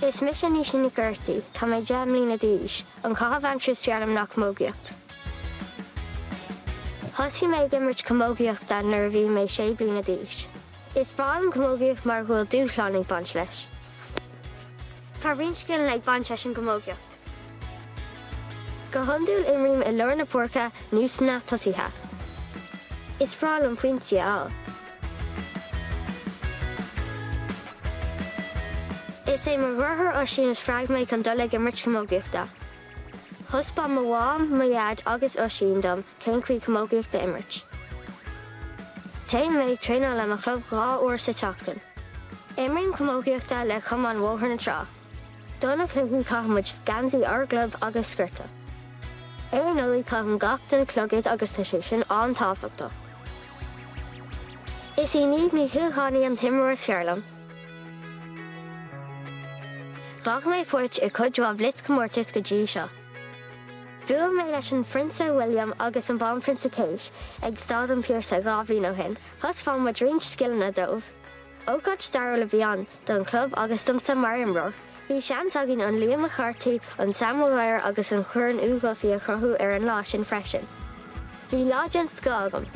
Is Naoise Geraghty, tá mé de mbliana deich, an caithfh amtris nach chamógaíocht. Thosaigh mé gimmert chamógaíocht da nuair a bhí mé 6 bliana deich. Is breá an chamógaíocht mar bhfuil dúchláin ag baint leis. Tá rionsciúil ag baint leis an chamógaíocht. Go hiondúil imrím I leor na porca nús na tosaithe. Is breá an pointe all. Is é mar bharthar uisín is freagh mé chun dul ag immert chamógaíochta. Thuspa mo bháim, mo iad agus uisín dom cén chuí chamógaíochta immert. Téann mé tréanáil le mo chlub 2 uair sa teachtain. Imrím chamógaíochta le cumann mhóthar na trá. Donna clúgú caithmuid gansaí ar glub agus scriota. Ar nulaí caithim gach den clogid agus tá sé sin an táfachta. Is í níomh ní chuúchánaí an timreair chearlam. Glach mé puirt I cuid blitz comórtas go dtí seo. Bhuail mé leis an Prince William agus an bám Prince Kate ag stád an Pierce gá bhliain ó shin, thus fáin mo drínt scileanna dóibh. Ócáid stair le bhíán don club agus dumsa Mariamroir. Bhí seans agin an Liam McCarthy, an Samuel agus an chuireann ugaí a chruthú ar an lá sin freisin. Bhí láideant sco agam.